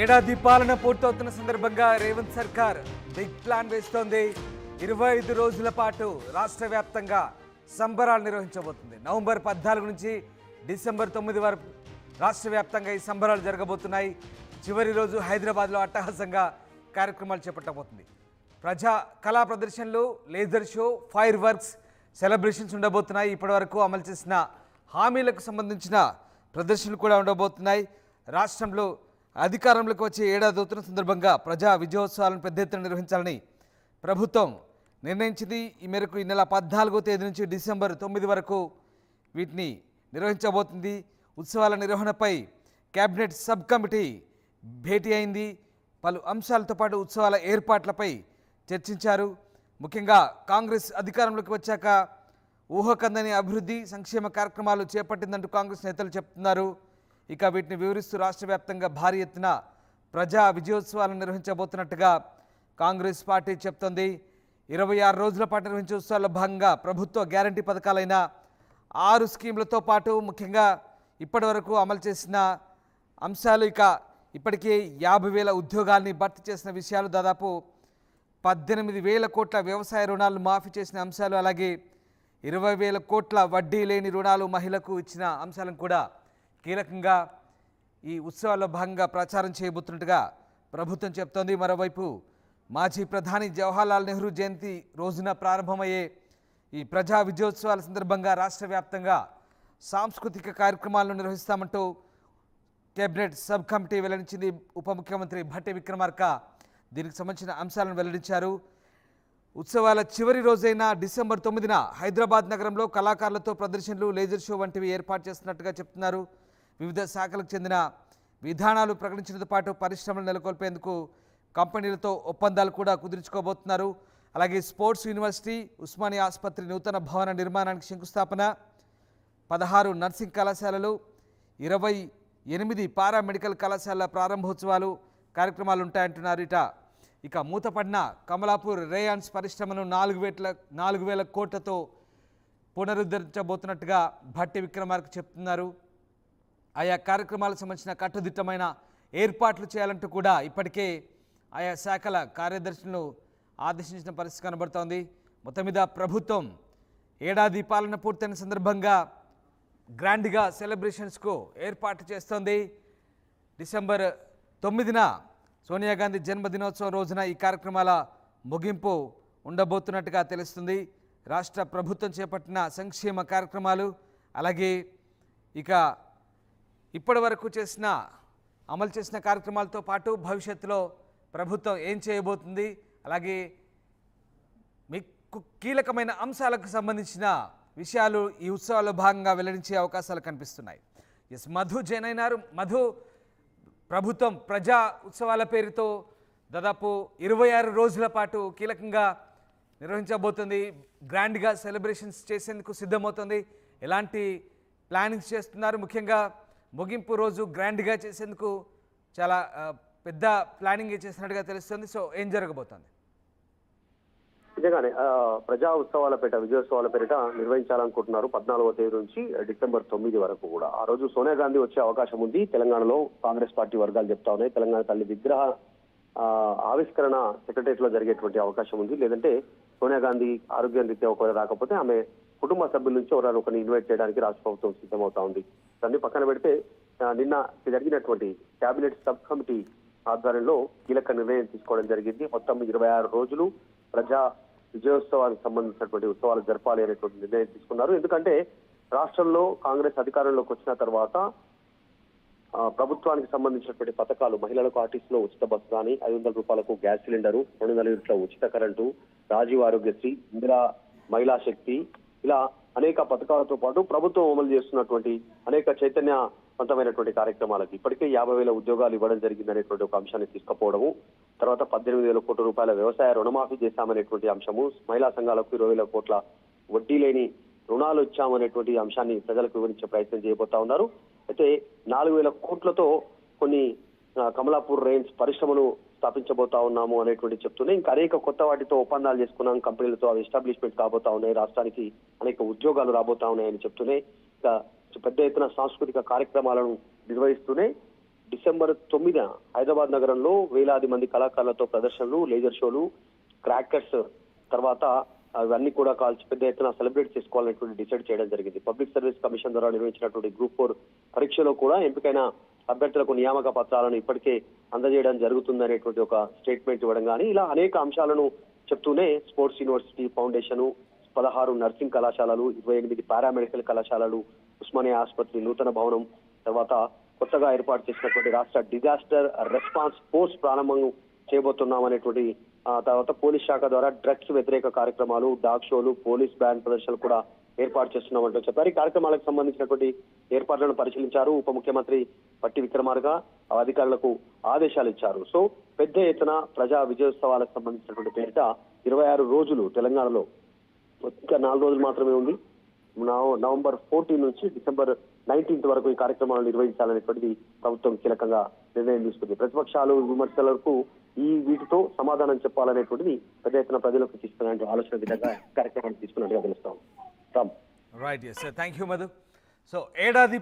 ఏడాది పాలన పూర్తవుతున్న సందర్భంగా రేవంత్ సర్కార్ బిగ్ ప్లాన్ వేస్తోంది. 25 రోజుల పాటు రాష్ట్ర వ్యాప్తంగా సంబరాలు నిర్వహించబోతుంది. నవంబర్ 14 నుంచి డిసెంబర్ 9 వరకు రాష్ట్ర వ్యాప్తంగా ఈ సంబరాలు జరగబోతున్నాయి. చివరి రోజు హైదరాబాద్లో అట్టహాసంగా కార్యక్రమాలు చేపట్టబోతుంది. ప్రజా కళా ప్రదర్శనలు, laser show, fire works, celebrations ఉండబోతున్నాయి. ఇప్పటివరకు అమలు చేసిన హామీలకు సంబంధించిన ప్రదర్శనలు కూడా ఉండబోతున్నాయి. రాష్ట్రంలో అధికారంలోకి వచ్చే ఏడాది అవుతున్న సందర్భంగా ప్రజా విజయోత్సవాలను పెద్ద ఎత్తున నిర్వహించాలని ప్రభుత్వం నిర్ణయించింది. ఈ మేరకు ఈ నెల 14వ తేదీ నుంచి డిసెంబర్ 9 వరకు వీటిని నిర్వహించబోతుంది. ఉత్సవాల నిర్వహణపై కేబినెట్ సబ్ కమిటీ భేటీ అయింది. పలు అంశాలతో పాటు ఉత్సవాల ఏర్పాట్లపై చర్చించారు. ముఖ్యంగా కాంగ్రెస్ అధికారంలోకి వచ్చాక ఊహకందని అభివృద్ధి సంక్షేమ కార్యక్రమాలు చేపట్టిందంటూ కాంగ్రెస్ నేతలు చెప్తున్నారు. ఇక వీటిని వివరిస్తూ రాష్ట్ర వ్యాప్తంగా భారీ ఎత్తున ప్రజా విజయోత్సవాలను నిర్వహించబోతున్నట్టుగా కాంగ్రెస్ పార్టీ చెప్తోంది. 26 రోజుల పాటు నిర్వహించే ఉత్సవాల్లో భాగంగా ప్రభుత్వ గ్యారంటీ పథకాలైన 6 స్కీములతో పాటు ముఖ్యంగా ఇప్పటి వరకు అమలు చేసిన అంశాలు, ఇక ఇప్పటికే 50,000 ఉద్యోగాల్ని భర్తీ చేసిన విషయాలు, దాదాపు 18,000 కోట్ల వ్యవసాయ రుణాలు మాఫీ చేసిన అంశాలు, అలాగే 20,000 కోట్ల వడ్డీ లేని రుణాలు మహిళలకు ఇచ్చిన అంశాలను కూడా కీలకంగా ఈ ఉత్సవాల్లో భాగంగా ప్రచారం చేయబోతున్నట్టుగా ప్రభుత్వం చెప్తోంది. మరోవైపు మాజీ ప్రధాని జవహర్లాల్ నెహ్రూ జయంతి రోజున ప్రారంభమయ్యే ఈ ప్రజా విజయోత్సవాల సందర్భంగా రాష్ట్ర వ్యాప్తంగా సాంస్కృతిక కార్యక్రమాలను నిర్వహిస్తామంటూ కేబినెట్ సబ్ కమిటీ వెల్లడించింది. ఉప ముఖ్యమంత్రి భట్టి విక్రమార్క దీనికి సంబంధించిన అంశాలను వెల్లడించారు. ఉత్సవాల చివరి రోజైన డిసెంబర్ 9న హైదరాబాద్ నగరంలో కళాకారులతో ప్రదర్శనలు, లేజర్ షో వంటివి ఏర్పాటు చేస్తున్నట్టుగా చెప్తున్నారు. వివిధ శాఖలకు చెందిన విధానాలు ప్రకటించడంతో పాటు పరిశ్రమలు నెలకొల్పేందుకు కంపెనీలతో ఒప్పందాలు కూడా కుదుర్చుకోబోతున్నారు. అలాగే స్పోర్ట్స్ యూనివర్సిటీ, ఉస్మానియా ఆసుపత్రి నూతన భవన నిర్మాణానికి శంకుస్థాపన, 16 నర్సింగ్ కళాశాలలు, 28 పారామెడికల్ కళాశాలల ప్రారంభోత్సవాలు కార్యక్రమాలు ఉంటాయంటున్నారు. ఇక మూతపడిన కమలాపూర్ రేయాన్స్ పరిశ్రమను 4,000 కోట్లతో పునరుద్ధరించబోతున్నట్టుగా భట్టి విక్రమార్క చెప్తున్నారు. ఆయా కార్యక్రమాలకు సంబంధించిన కట్టుదిట్టమైన ఏర్పాట్లు చేయాలంటూ కూడా ఇప్పటికే ఆయా శాఖల కార్యదర్శులను ఆదేశించిన పరిస్థితి కనబడుతోంది. మొత్తం మీద ప్రభుత్వం ఏడాది పాలన పూర్తయిన సందర్భంగా గ్రాండ్గా సెలబ్రేషన్స్కు ఏర్పాటు చేస్తోంది. డిసెంబర్ 9న సోనియా గాంధీ జన్మదినోత్సవం రోజున ఈ కార్యక్రమాల ముగింపు ఉండబోతున్నట్టుగా తెలుస్తుంది. రాష్ట్ర ప్రభుత్వం చేపట్టిన సంక్షేమ కార్యక్రమాలు, అలాగే ఇక ఇప్పటి వరకు అమలు చేసిన కార్యక్రమాలతో పాటు భవిష్యత్తులో ప్రభుత్వం ఏం చేయబోతుంది, అలాగే మీకు కీలకమైన అంశాలకు సంబంధించిన విషయాలు ఈ ఉత్సవాల్లో భాగంగా వెల్లడించే అవకాశాలు కనిపిస్తున్నాయి. మధు జైన్ అయినారు. మధు, ప్రభుత్వం ప్రజా ఉత్సవాల పేరుతో దాదాపు 26 రోజుల పాటు కీలకంగా నిర్వహించబోతుంది. గ్రాండ్గా సెలబ్రేషన్స్ చేసేందుకు సిద్ధమవుతుంది. ఎలాంటి ప్లానింగ్స్ చేస్తున్నారు? ముఖ్యంగా ముగింపు రోజు గ్రాండ్గా చేసేందుకు చాలా పెద్ద ప్లానింగ్ చేసినట్టుగా తెలుస్తుంది. సో ఏం జరగబోతోంది? నిజంగానే ప్రజా ఉత్సవాల పేట, విజయోత్సవాల పేరిట నిర్వహించాలనుకుంటున్నారు 14వ తేదీ నుంచి డిసెంబర్ 9 వరకు కూడా. ఆ రోజు సోనియా గాంధీ వచ్చే అవకాశం ఉంది. తెలంగాణలో కాంగ్రెస్ పార్టీ వర్గాలు చెప్తా ఉన్నాయి. తెలంగాణ తల్లి విగ్రహ ఆవిష్కరణ సెక్రటరియట్ లో జరిగేటువంటి అవకాశం ఉంది. లేదంటే సోనియా గాంధీ ఆరోగ్యం రీత్యా ఒకవేళ రాకపోతే ఆమె కుటుంబ సభ్యుల నుంచి ఎవరైనా ఒకరిని ఇన్వైట్ చేయడానికి రాష్ట్ర ప్రభుత్వం సిద్ధమవుతా ఉంది. దాన్ని పక్కన పెడితే నిన్న జరిగినటువంటి కేబినెట్ సబ్ కమిటీ ఆధ్వర్యంలో కీలక నిర్ణయం తీసుకోవడం జరిగింది. మొత్తం 26 రోజులు ప్రజా విజయోత్సవానికి సంబంధించినటువంటి ఉత్సవాలు జరపాలి అనేటువంటి నిర్ణయం తీసుకున్నారు. ఎందుకంటే రాష్ట్రంలో కాంగ్రెస్ అధికారంలోకి వచ్చిన తర్వాత ప్రభుత్వానికి సంబంధించినటువంటి పథకాలు, మహిళలకు ఆర్టీసీలో ఉచిత బస్సు కానీ, 500 రూపాయలకు గ్యాస్ సిలిండరు, 200 యూనిట్ల ఉచిత కరెంటు, రాజీవ్ ఆరోగ్యశ్రీ, ఇందిరా మహిళా శక్తి, ఇలా అనేక పథకాలతో పాటు ప్రభుత్వం అమలు చేస్తున్నటువంటి అనేక చైతన్యవంతమైనటువంటి కార్యక్రమాలకి ఇప్పటికే 50,000 ఉద్యోగాలు ఇవ్వడం జరిగిందనేటువంటి ఒక అంశాన్ని తీసుకుపోవడము, తర్వాత 18,000 కోట్ల రూపాయల వ్యవసాయ రుణమాఫీ చేశామనేటువంటి అంశము, మహిళా సంఘాలకు 20,000 కోట్ల వడ్డీ లేని రుణాలు ఇచ్చామనేటువంటి అంశాన్ని ప్రజలకు వివరించే ప్రయత్నం చేయబోతా ఉన్నారు. అయితే 4,000 కోట్లతో కొన్ని కమలాపూర్ రేంజ్ పరిశ్రమను స్థాపించబోతా ఉన్నాము అనేటువంటి చెప్తున్నాయి. ఇంకా అనేక కొత్త వాటితో ఒప్పందాలు చేసుకున్నాం కంపెనీలతో, అవి ఎస్టాబ్లిష్మెంట్ కాబోతా ఉన్నాయి. రాష్ట్రానికి అనేక ఉద్యోగాలు రాబోతా ఉన్నాయని చెప్తున్నాయి. ఇంకా పెద్ద ఎత్తున సాంస్కృతిక కార్యక్రమాలను నిర్వహిస్తూనే డిసెంబర్ 9న హైదరాబాద్ నగరంలో వేలాది మంది కళాకారులతో ప్రదర్శనలు, లేజర్ షోలు, క్రాకర్స్ తర్వాత అవన్నీ కూడా కాల్చి పెద్ద ఎత్తున సెలబ్రేట్ చేసుకోవాలనేటువంటి డిసైడ్ చేయడం జరిగింది. పబ్లిక్ సర్వీస్ కమిషన్ ద్వారా నిర్వహించినటువంటి గ్రూప్ 4 పరీక్షలో కూడా ఎంపికైన అభ్యర్థులకు నియామక పత్రాలను ఇప్పటికే అందజేయడం జరుగుతుందనేటువంటి ఒక స్టేట్మెంట్ ఇవ్వడం కానీ ఇలా అనేక అంశాలను చెప్తూనే స్పోర్ట్స్ యూనివర్సిటీ ఫౌండేషన్, 16 నర్సింగ్ కళాశాలలు, 28 పారామెడికల్ కళాశాలలు, ఉస్మానియా ఆసుపత్రి నూతన భవనం, తర్వాత కొత్తగా ఏర్పాటు చేసినటువంటి రాష్ట్ర డిజాస్టర్ రెస్పాన్స్ ఫోర్స్ ప్రారంభం చేయబోతున్నాం అనేటువంటి తర్వాత పోలీస్ శాఖ ద్వారా డ్రగ్స్ వ్యతిరేక కార్యక్రమాలు, డాగ్ షోలు, పోలీస్ బ్యాండ్ ప్రదర్శనలు కూడా ఏర్పాటు చేస్తున్నామంటూ చెప్పారు. ఈ కార్యక్రమాలకు సంబంధించినటువంటి ఏర్పాట్లను పరిశీలించారు ఉప ముఖ్యమంత్రి పట్టి విక్రమార్క, అధికారులకు ఆదేశాలు ఇచ్చారు. సో పెద్ద ఎత్తున ప్రజా విజయోత్సవాలకు సంబంధించినటువంటి పేరిట 26 రోజులు తెలంగాణలో ఇంకా 4 రోజులు మాత్రమే ఉంది. నవంబర్ 14 నుంచి డిసెంబర్ 19 వరకు ఈ కార్యక్రమాలను నిర్వహించాలనేటువంటిది ప్రభుత్వం కీలకంగా నిర్ణయం తీసుకుంది. ప్రతిపక్షాలు విమర్శలకు వీటితో సమాధానం చెప్పాలనేటువంటిది పెద్ద ఎత్తున ప్రజలకు తీసుకునే ఆలోచన విధంగా కార్యక్రమాన్ని తీసుకున్నట్టుగా తెలుస్తాం. Right, thank you Madhu. So ఏడాది